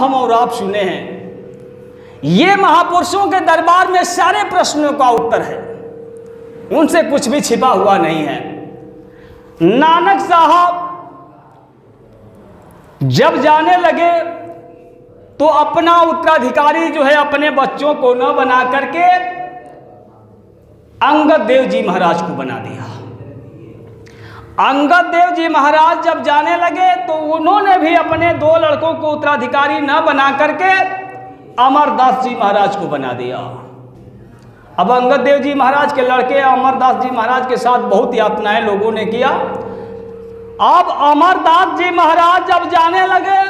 हम और आप सुने हैं, ये महापुरुषों के दरबार में सारे प्रश्नों का उत्तर है, उनसे कुछ भी छिपा हुआ नहीं है। नानक साहब जब जाने लगे तो अपना उत्तराधिकारी जो है अपने बच्चों को न बना करके अंगद देव जी महाराज को बना दिया। अंगद देव जी महाराज जब जाने लगे तो उन्होंने भी अपने 2 लड़कों को उत्तराधिकारी न बना करके अमरदास जी महाराज को बना दिया। अब अंगद देव जी महाराज के लड़के अमरदास जी महाराज के साथ बहुत यातनाएं लोगों ने किया। अब अमरदास जी महाराज जब जाने लगे,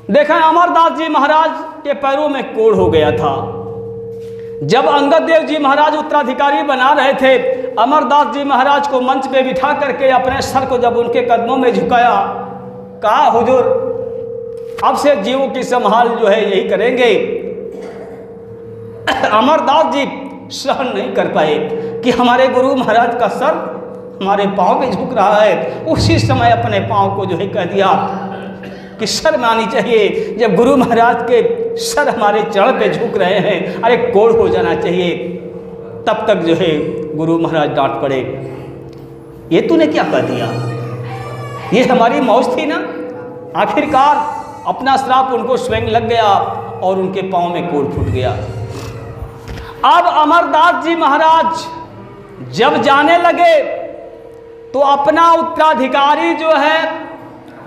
देखा अमरदास जी महाराज के पैरों में कोढ़ हो गया था। जब अंगद देव जी महाराज उत्तराधिकारी बना रहे थे, अमरदास जी महाराज को मंच पे बिठा करके अपने सर को जब उनके कदमों में झुकाया, कहा हुजूर अब से जीवों की संभाल जो है यही करेंगे। अमरदास जी सहन नहीं कर पाए कि हमारे गुरु महाराज का सर हमारे पांव पे झुक रहा है। उसी समय अपने पांव को जो है कह दिया कि शर्म आनी चाहिए, जब गुरु महाराज के सर हमारे चरण पे झुक रहे हैं, अरे कोढ़ हो जाना चाहिए। तब तक जो है गुरु महाराज डांट पड़े, ये तूने क्या कर दिया, ये हमारी मौज थी ना। आखिरकार अपना श्राप उनको स्वयं लग गया और उनके पांव में कोढ़ फूट गया। अब अमरदास जी महाराज जब जाने लगे तो अपना उत्तराधिकारी जो है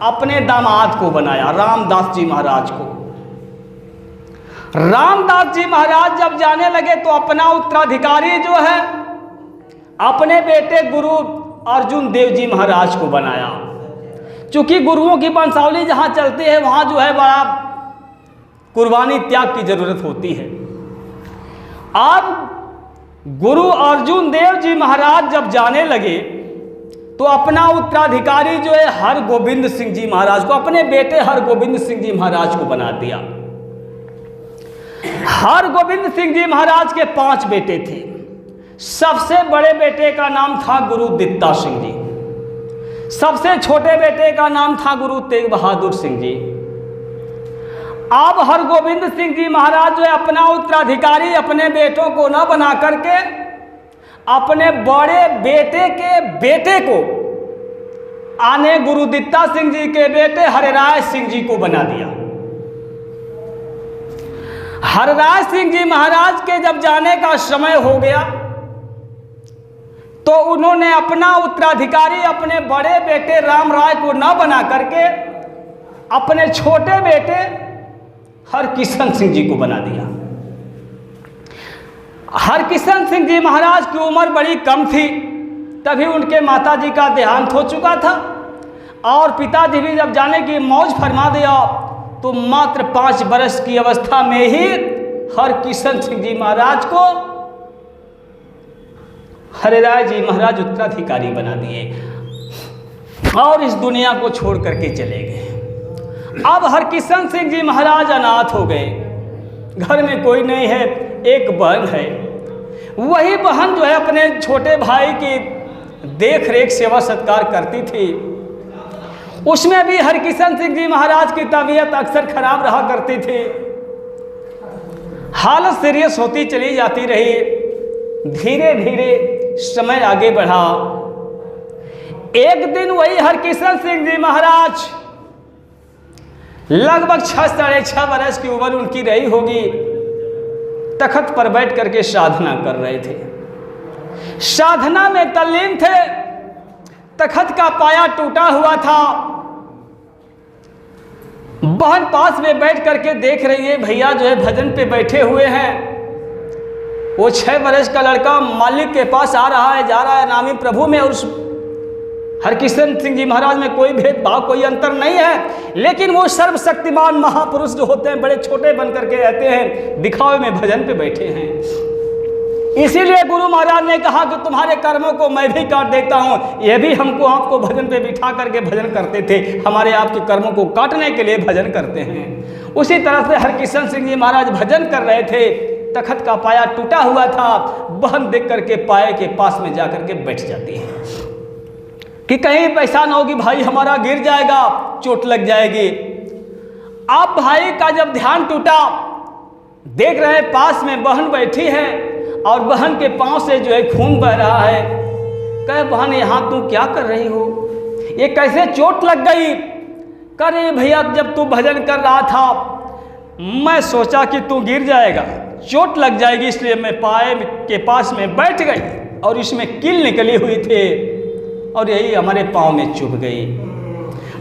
अपने दामाद को बनाया, रामदास जी महाराज को। रामदास जी महाराज जब जाने लगे तो अपना उत्तराधिकारी जो है अपने बेटे गुरु अर्जुन देव जी महाराज को बनाया। चूंकि गुरुओं की वंशावली जहां चलती है वहां जो है बड़ा कुर्बानी त्याग की जरूरत होती है। अब गुरु अर्जुन देव जी महाराज जब जाने लगे तो अपना उत्तराधिकारी जो है हरगोविंद सिंह जी महाराज को, अपने बेटे हरगोविंद सिंह जी महाराज को बना दिया। हरगोविंद सिंह जी महाराज के 5 बेटे थे। सबसे बड़े बेटे का नाम था गुरु दित्ता सिंह जी, सबसे छोटे बेटे का नाम था गुरु तेग बहादुर सिंह जी। अब हरगोविंद सिंह जी महाराज जो है अपना उत्तराधिकारी अपने बेटों को न बना करके अपने बड़े बेटे के बेटे को आने गुरु दित्ता सिंह जी के बेटे हरिराय सिंह जी को बना दिया। हरिराय सिंह जी महाराज के जब जाने का समय हो गया तो उन्होंने अपना उत्तराधिकारी अपने बड़े बेटे राम राय को न बना करके अपने छोटे बेटे हरकिशन सिंह जी को बना दिया। हरकिशन सिंह जी महाराज की उम्र बड़ी कम थी, तभी उनके माताजी का देहांत हो चुका था और पिताजी भी जब जाने की मौज फरमा दिया तो मात्र 5 वर्ष की अवस्था में ही हरकिशन सिंह जी महाराज को हरिराय जी महाराज उत्तराधिकारी बना दिए और इस दुनिया को छोड़ करके चले गए। अब हरकिशन सिंह जी महाराज अनाथ हो गए, घर में कोई नहीं है, एक बहन है। वही बहन जो है अपने छोटे भाई की देख रेख सेवा सत्कार करती थी। उसमें भी हरकिशन सिंह जी महाराज की तबीयत अक्सर खराब रहा करती थी, हालत सीरियस होती चली जाती रही। धीरे धीरे समय आगे बढ़ा। एक दिन वही हरकिशन सिंह जी महाराज लगभग 6 साढ़े 6 वर्ष की उम्र उनकी रही होगी, तखत पर बैठ करके साधना कर रहे थे। साधना में तल्लीन थे। तखत का पाया टूटा हुआ था। बहन पास में बैठ करके देख रही है, भैया जो है भजन पे बैठे हुए हैं। वो 6 वर्ष का लड़का मालिक के पास आ रहा है, जा रहा है नामी प्रभु में, और उस हरकिशन सिंह जी महाराज में कोई भेदभाव, कोई अंतर नहीं है। लेकिन वो सर्वशक्तिमान महापुरुष जो होते हैं बड़े छोटे बन करके रहते हैं, दिखावे में भजन पे बैठे हैं। इसीलिए गुरु महाराज ने कहा कि तुम्हारे कर्मों को मैं भी काट देता हूँ। ये भी हमको आपको भजन पे बिठा करके भजन करते थे, हमारे आपके कर्मों को काटने के लिए भजन करते हैं। उसी तरह से हरकिशन सिंह जी महाराज भजन कर रहे थे। तखत का पाया टूटा हुआ था। बहन देख करके पाए के पास में जा करके बैठ जाती है कि कहीं पैसा ना होगी, भाई हमारा गिर जाएगा, चोट लग जाएगी। आप भाई का जब ध्यान टूटा, देख रहे हैं पास में बहन बैठी है और बहन के पांव से जो है खून बह रहा है। कहे बहन यहाँ तू क्या कर रही हो, ये कैसे चोट लग गई? करे भैया जब तू भजन कर रहा था मैं सोचा कि तू गिर जाएगा, चोट लग जाएगी, इसलिए मैं पाए के पास में बैठ गई और इसमें कील निकली हुई थी और यही हमारे पाँव में चुभ गई।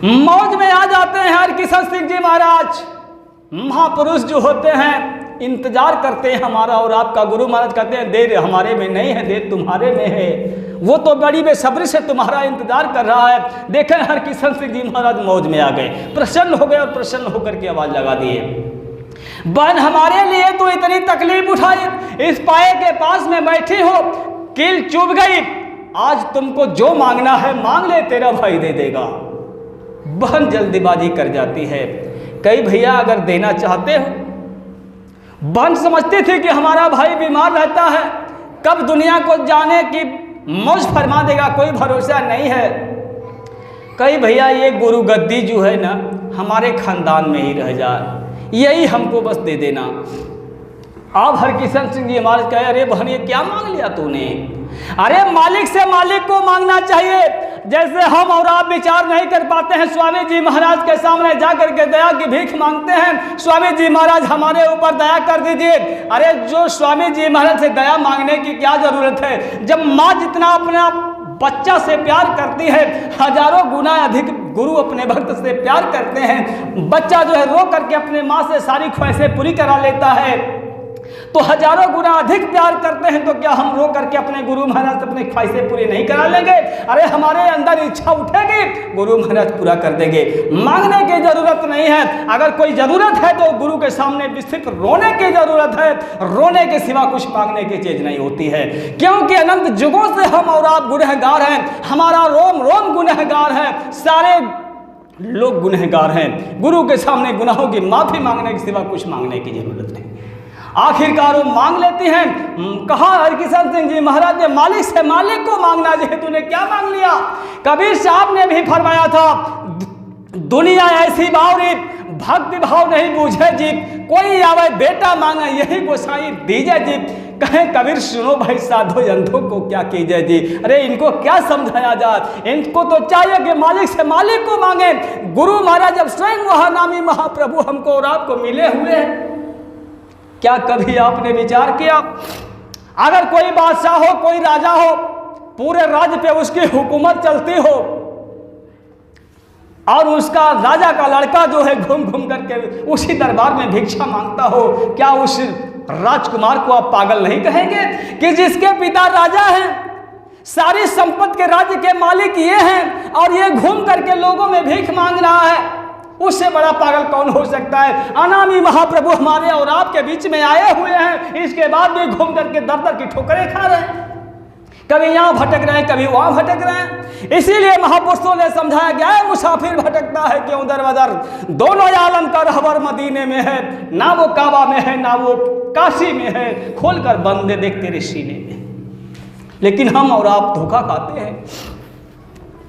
मौज में आ जाते हैं हरकिशन सिंह जी महाराज। महापुरुष जो होते हैं इंतजार करते हैं हमारा, और आपका गुरु महाराज कहते हैं देर हमारे में नहीं है, देर तुम्हारे में है। वो तो बड़ी बेसब्री से तुम्हारा इंतजार कर रहा है। देखें हरकिशन सिंह जी महाराज मौज में आ गए, प्रसन्न हो गए और प्रसन्न होकर के आवाज लगा दिए, बहन हमारे लिए तो इतनी तकलीफ उठाई, इस पाए के पास में बैठी हो, कील चुभ गई, आज तुमको जो मांगना है मांग ले, तेरा भाई दे देगा। बहन जल्दीबाजी कर जाती है। कई भैया अगर देना चाहते हो, बहन समझती थी कि हमारा भाई बीमार रहता है, कब दुनिया को जाने की मौज फरमा देगा, कोई भरोसा नहीं है। कई भैया ये गुरु गद्दी जो है ना हमारे खानदान में ही रह जाए, यही हमको बस दे देना। आप हरकिशन सिंह जी महाराज कहे अरे बहन ये क्या मांग लिया तूने? अरे मालिक से मालिक को मांगना चाहिए। जैसे हम और आप विचार नहीं कर पाते हैं, स्वामी जी महाराज के सामने जाकर के दया की भीख मांगते हैं, स्वामी जी महाराज हमारे ऊपर दया कर दीजिए। अरे जो स्वामी जी महाराज से दया मांगने की क्या जरूरत है? जब माँ जितना अपना बच्चा से प्यार करती है, हजारों गुना अधिक गुरु अपने भक्त से प्यार करते हैं। बच्चा जो है रो करके अपने माँ से सारी ख्वाहिशें पूरी करा लेता है, तो हजारों गुना अधिक प्यार करते हैं, तो क्या हम रो करके अपने गुरु महाराज से अपनी ख्वाहिशें पूरी नहीं करा लेंगे? अरे हमारे अंदर इच्छा उठेगी, गुरु महाराज पूरा कर देंगे। मांगने की जरूरत नहीं है। अगर कोई जरूरत है तो गुरु के सामने सिर्फ रोने की जरूरत है, रोने के सिवा कुछ मांगने की चीज नहीं होती है। क्योंकि अनंत युगों से हम और आप गुनहगार हैं, हमारा रोम रोम गुनहगार है, सारे लोग गुनहगार हैं। गुरु के सामने गुनाहों की माफी मांगने के सिवा कुछ मांगने की जरूरत नहीं। आखिरकार वो मांग लेती हैं। कहा हरकिशन सिंह जी महाराज ने मालिक से मालिक को मांगना चाहिए, तूने क्या मांग लिया? कबीर साहब ने भी फरमाया था, दुनिया ऐसी बावरी भक्ति भाव नहीं बूझे जी, कोई आवे बेटा मांगे यही गोसाई दीजे जी। कहें कबीर सुनो भाई साधो अंधों को क्या कीजिए जी। अरे इनको क्या समझाया जाए? इनको तो चाहिए कि मालिक से मालिक को मांगे। गुरु महाराज जब स्वयं वह नामी महाप्रभु हमको और आपको मिले हुए हैं, क्या कभी आपने विचार किया अगर कोई बादशाह हो, कोई राजा हो, पूरे राज्य पे उसकी हुकूमत चलती हो और उसका राजा का लड़का जो है घूम घूम करके उसी दरबार में भिक्षा मांगता हो, क्या उस राजकुमार को आप पागल नहीं कहेंगे कि जिसके पिता राजा हैं, सारी संपत्ति के राज्य के मालिक ये हैं और ये घूम करके लोगों में भीख मांग रहा है? उससे बड़ा पागल कौन हो सकता है? अनामी महाप्रभु हमारे और आपके बीच में आए हुए हैं, इसके बाद भी घूम करके दर दर की ठोकरें खा रहे हैं, कभी यहाँ भटक रहे हैं, कभी वहाँ भटक रहे हैं। इसीलिए महापुरुषों ने समझाया गया है, मुसाफिर भटकता है क्यों दर बदर, दोनों आलम का रहबर मदीने में है, ना वो काबा में है ना वो काशी में है, खोल कर बंदे देख तेरे सीने में। लेकिन हम और आप धोखा खाते हैं,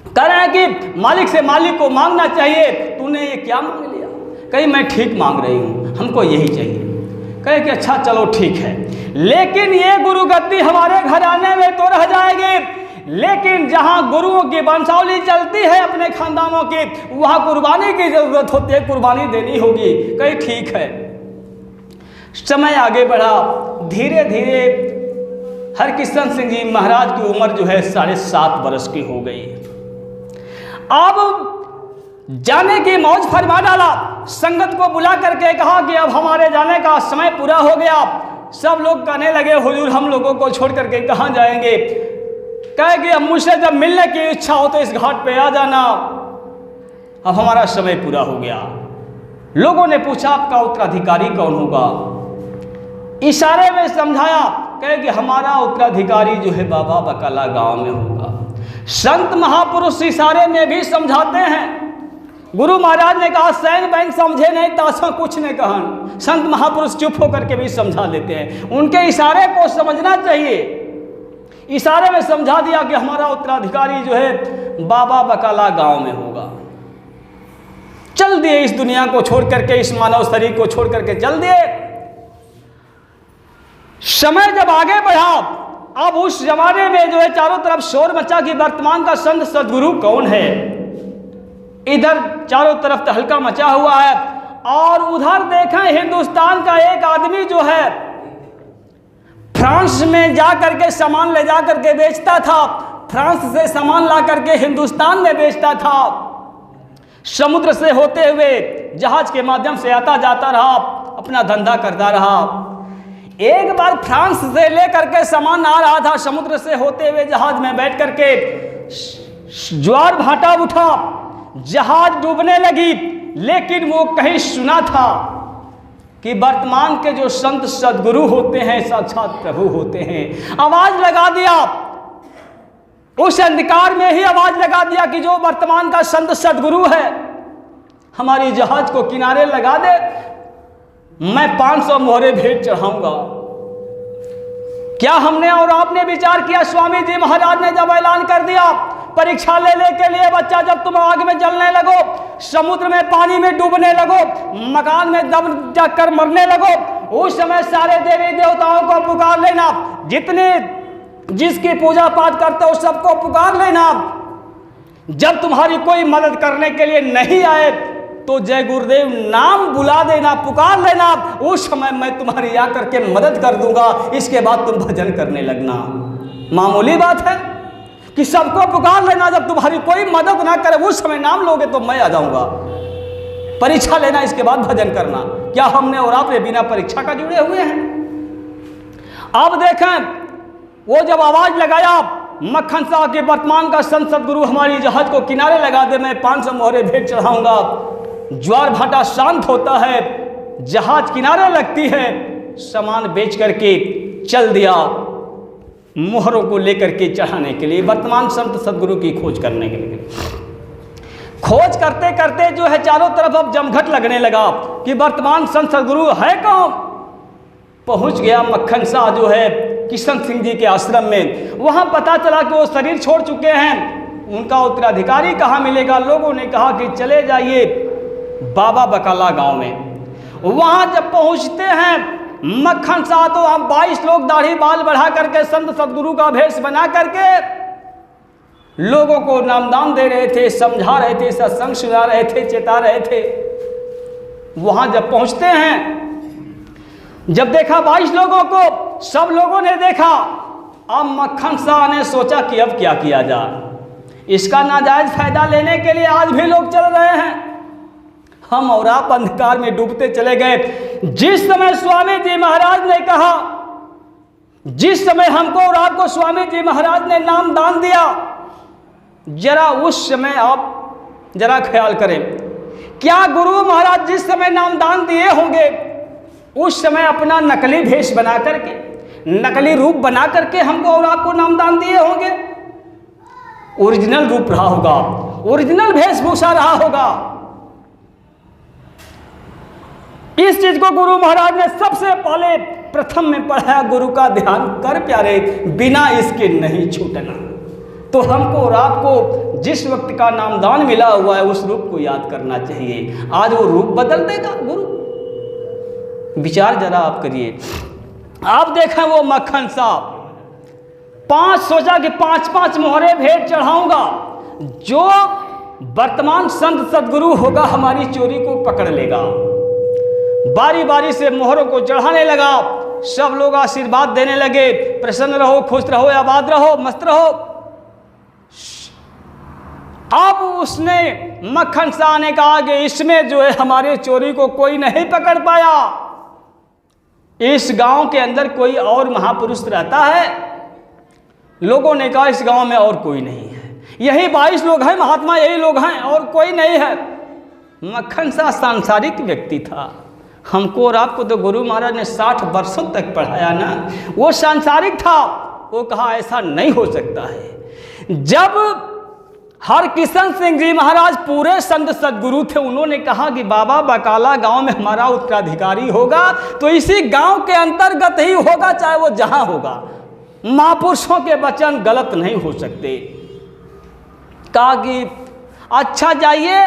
कह रहे हैं कि मालिक से मालिक को मांगना चाहिए। तूने ये क्या मांग लिया? कहीं मैं ठीक मांग रही हूँ, हमको यही चाहिए। कहे कि अच्छा चलो ठीक है, लेकिन ये गुरु गद्दी हमारे घराने में तो रह जाएगी, लेकिन जहाँ गुरुओं की वंशावली चलती है अपने खानदानों की, वहाँ कुर्बानी की जरूरत होती है, कुर्बानी देनी होगी। कहे ठीक है। समय आगे बढ़ा, धीरे धीरे हरकिशन सिंह जी महाराज की उम्र जो है 7.5 वर्ष की हो गई। अब जाने की मौज फरमा डाला, संगत को बुला करके कहा कि अब हमारे जाने का समय पूरा हो गया। सब लोग कहने लगे हुजूर हम लोगों को छोड़ करके कहाँ जाएंगे? कहे कि अब मुझसे जब मिलने की इच्छा हो तो इस घाट पे आ जाना, अब हमारा समय पूरा हो गया। लोगों ने पूछा आपका उत्तराधिकारी कौन होगा? इशारे में समझाया, कहे कि हमारा उत्तराधिकारी जो है बाबा बकाला गांव में होगा। संत महापुरुष इशारे में भी समझाते हैं। गुरु महाराज ने कहा सैन बैंक समझे नहीं ताशा कुछ नहीं कहन। संत महापुरुष चुप होकर के भी समझा लेते हैं, उनके इशारे को समझना चाहिए। इशारे में समझा दिया कि हमारा उत्तराधिकारी जो है बाबा बकाला गांव में होगा। चल दिए, इस दुनिया को छोड़ करके, इस मानव शरीर को छोड़ करके चल दिए। समय जब आगे बढ़ा, अब उस जमाने में जो है चारों तरफ शोर मचा कि वर्तमान का संत सदगुरु कौन है। इधर चारों तरफ तहलका मचा हुआ है और उधर देखें हिंदुस्तान का एक आदमी जो है फ्रांस में जा करके सामान ले जा करके बेचता था, फ्रांस से सामान ला करके हिंदुस्तान में बेचता था, समुद्र से होते हुए जहाज के माध्यम से आता जाता रहा, अपना धंधा करता रहा। एक बार फ्रांस से लेकर के सामान आ रहा था, समुद्र से होते हुए जहाज में बैठ करके ज्वार भाटा उठा, जहाज डूबने लगी, लेकिन वो कहीं सुना था कि वर्तमान के जो संत सदगुरु होते हैं साक्षात प्रभु होते हैं। आवाज लगा दिया, उस अंधकार में ही आवाज लगा दिया कि जो वर्तमान का संत सदगुरु है हमारी जहाज को किनारे लगा दे, मैं 500 मोहरे भेंट चढ़ाऊंगा। क्या हमने और आपने विचार किया? स्वामी जी महाराज ने जब ऐलान कर दिया परीक्षा लेने के लिए, बच्चा जब तुम आग में जलने लगो, समुद्र में पानी में डूबने लगो, मकान में दब जाकर मरने लगो, उस समय सारे देवी देवताओं को पुकार लेना, जितने जिसकी पूजा पाठ करते हो सबको पुकार लेना। जब तुम्हारी कोई मदद करने के लिए नहीं आए तो जय गुरुदेव नाम बुला देना, पुकार लेना, उस समय मैं तुम्हारी आकर के मदद कर दूंगा। इसके बाद तुम भजन करने लगना। मामूली बात है कि सबको पुकार लेना, जब तुम्हारी कोई मदद ना करे उस समय नाम लोगे तो मैं आ जाऊंगा। परीक्षा लेना, इसके बाद भजन करना। क्या हमने और आपने बिना परीक्षा का जुड़े हुए हैं? अब देखें वो जब आवाज लगाया मक्खन शाह के वर्तमान का संत सदगुरु हमारी जहाज को किनारे लगा दे, मैं 500 मोहरे भेंट चढ़ाऊंगा। ज्वार भाटा शांत होता है, जहाज किनारे लगती है, सामान बेच करके चल दिया मोहरों को लेकर के चढ़ाने के लिए, वर्तमान संत सदगुरु की खोज करने के लिए। खोज करते करते जो है चारों तरफ अब जमघट लगने लगा कि वर्तमान संत सदगुरु है कौन। पहुंच गया मक्खन शाह जो है किशन सिंह जी के आश्रम में। वहां पता चला कि वो शरीर छोड़ चुके हैं, उनका उत्तराधिकारी कहाँ मिलेगा। लोगों ने कहा कि चले जाइए बाबा बकाला गांव में। वहां जब पहुंचते हैं मक्खन शाह तो हम 22 लोग दाढ़ी बाल बढ़ा करके संत सदगुरु का भेष बना करके लोगों को नामदान दे रहे थे, समझा रहे थे, सत्संग सुना रहे थे, चेता रहे थे। वहां जब पहुंचते हैं, जब देखा 22 लोगों को, सब लोगों ने देखा। अब मक्खन शाह ने सोचा कि अब क्या किया जाए। इसका नाजायज फायदा लेने के लिए आज भी लोग चल रहे हैं। हम और आप अंधकार में डूबते चले गए। जिस समय स्वामी जी महाराज ने कहा, जिस समय हमको और आपको स्वामी जी महाराज ने नाम दान दिया, जरा उस समय आप जरा ख्याल करें, क्या गुरु महाराज जिस समय नाम दान दिए होंगे उस समय अपना नकली भेष बना करके, नकली रूप बना करके हमको और आपको नामदान दिए होंगे? ओरिजिनल रूप रहा होगा, ओरिजिनल वेशभूषा रहा होगा। इस चीज को गुरु महाराज ने सबसे पहले प्रथम में पढ़ाया, गुरु का ध्यान कर प्यारे, बिना इसके नहीं छूटना। तो हमको और आपको जिस वक्त का नामदान मिला हुआ है उस रूप को याद करना चाहिए। आज वो रूप बदल देगा गुरु, विचार जरा आप करिए। आप देखें वो मक्खन साहब सोचा कि 5-5 मोहरे भेंट चढ़ाऊंगा, जो वर्तमान संत सदगुरु होगा हमारी चोरी को पकड़ लेगा। बारी बारी से मोहरों को चढ़ाने लगा, सब लोग आशीर्वाद देने लगे, प्रसन्न रहो, खुश रहो, आबाद रहो, मस्त रहो। अब उसने मक्खन शाह ने कहा कि इसमें जो है हमारे चोरी को कोई नहीं पकड़ पाया। इस गांव के अंदर कोई और महापुरुष रहता है? लोगों ने कहा इस गांव में और कोई नहीं है, यही 22 लोग हैं महात्मा, यही लोग हैं और कोई नहीं है। मक्खन शाह सांसारिक व्यक्ति था। हमको और आपको तो गुरु महाराज ने 60 वर्षों तक पढ़ाया ना, वो सांसारिक था। वो कहा ऐसा नहीं हो सकता है। जब हरकिशन सिंह जी महाराज पूरे संत सदगुरु थे, उन्होंने कहा कि बाबा बकाला गांव में हमारा उत्तराधिकारी होगा तो इसी गांव के अंतर्गत ही होगा, चाहे वो जहां होगा। महापुरुषों के वचन गलत नहीं हो सकते। कहा कि अच्छा जाइए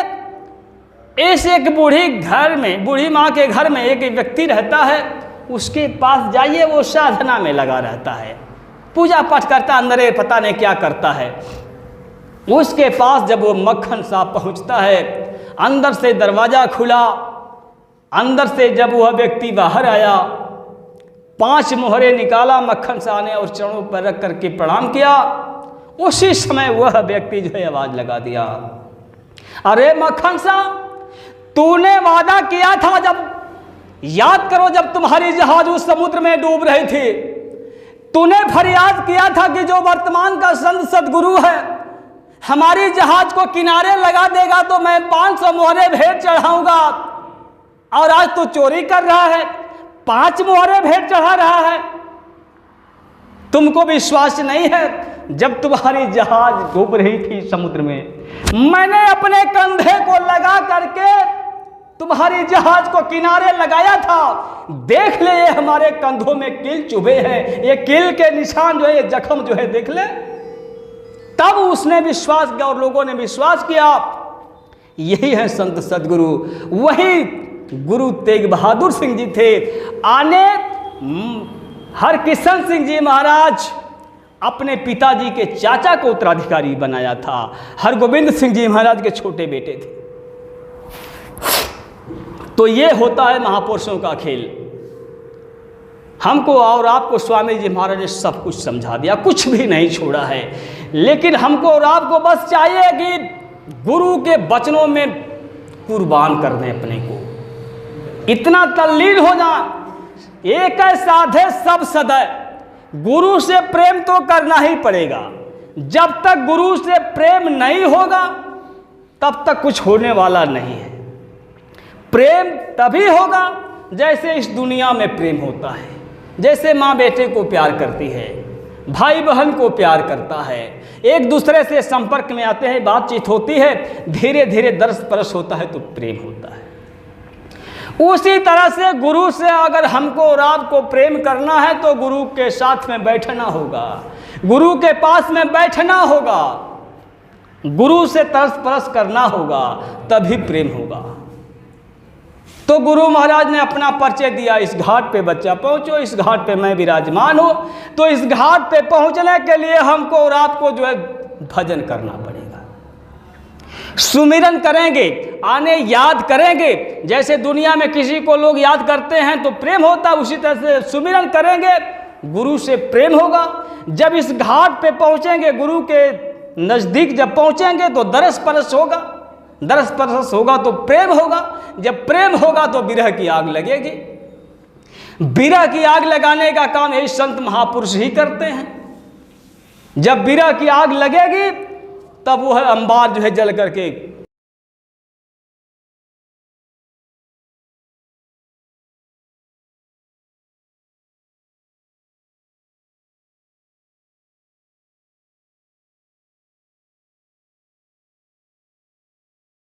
इस एक बूढ़ी माँ के घर में एक व्यक्ति रहता है, उसके पास जाइए, वो साधना में लगा रहता है, पूजा पाठ करता, अंदर पता नहीं क्या करता है। उसके पास जब वो मक्खन साहब पहुंचता है, अंदर से दरवाज़ा खुला, अंदर से जब वह व्यक्ति बाहर आया, 5 मोहरे निकाला मक्खन साहब ने और चरणों पर रख करके प्रणाम किया। उसी समय वह व्यक्ति जो है आवाज़ लगा दिया, अरे मक्खन साहब, तूने वादा किया था, जब याद करो जब तुम्हारी जहाज उस समुद्र में डूब रही थी, तूने फरियाद किया था कि जो वर्तमान का संत सदगुरु है हमारी जहाज को किनारे लगा देगा तो मैं 500 मोहरे भेंट चढ़ाऊंगा, और आज तू चोरी कर रहा है, 5 मोहरे भेंट चढ़ा रहा है। तुमको विश्वास नहीं है, जब तुम्हारी जहाज डूब रही थी समुद्र में, मैंने अपने कंधे को लगा करके तुम्हारी जहाज को किनारे लगाया था, देख ले ये हमारे कंधों में कील चुभे हैं, ये कील के निशान जो है, ये जख्म जो है देख ले। तब उसने विश्वास किया और लोगों ने विश्वास किया, यही है संत सदगुरु। वही गुरु तेग बहादुर सिंह जी थे। आने हरकिशन सिंह जी महाराज अपने पिताजी के चाचा को उत्तराधिकारी बनाया था। हरगोविंद सिंह जी महाराज के छोटे बेटे थे। तो ये होता है महापुरुषों का खेल। हमको और आपको स्वामी जी महाराज ने सब कुछ समझा दिया, कुछ भी नहीं छोड़ा है। लेकिन हमको और आपको बस चाहिए कि गुरु के वचनों में कुर्बान कर दें अपने को, इतना तल्लीन हो जाए। एक साधे सब सदै, गुरु से प्रेम तो करना ही पड़ेगा। जब तक गुरु से प्रेम नहीं होगा तब तक कुछ होने वाला नहीं है। प्रेम तभी होगा जैसे इस दुनिया में प्रेम होता है, जैसे माँ बेटे को प्यार करती है, भाई बहन को प्यार करता है, एक दूसरे से संपर्क में आते हैं, बातचीत होती है, धीरे धीरे दर्श परस होता है तो प्रेम होता है। उसी तरह से गुरु से अगर हमको और आपको प्रेम करना है तो गुरु के साथ में बैठना होगा, गुरु के पास में बैठना होगा, गुरु से तरस परस करना होगा, तभी प्रेम होगा। तो गुरु महाराज ने अपना परिचय दिया, इस घाट पे बच्चा पहुंचो, इस घाट पे मैं विराजमान हूं। तो इस घाट पे पहुंचने के लिए हमको और आपको जो है भजन करना पड़ेगा, सुमिरन करेंगे, आने याद करेंगे। जैसे दुनिया में किसी को लोग याद करते हैं तो प्रेम होता है, उसी तरह से सुमिरन करेंगे, गुरु से प्रेम होगा। जब इस घाट पे पहुंचेंगे, गुरु के नज़दीक जब पहुंचेंगे तो दरस परस होगा, दरस परस होगा तो प्रेम होगा, जब प्रेम होगा तो विरह की आग लगेगी। विरह की आग लगाने का काम यही संत महापुरुष ही करते हैं। जब विरह की आग लगेगी तब वह अंबार जो है जल करके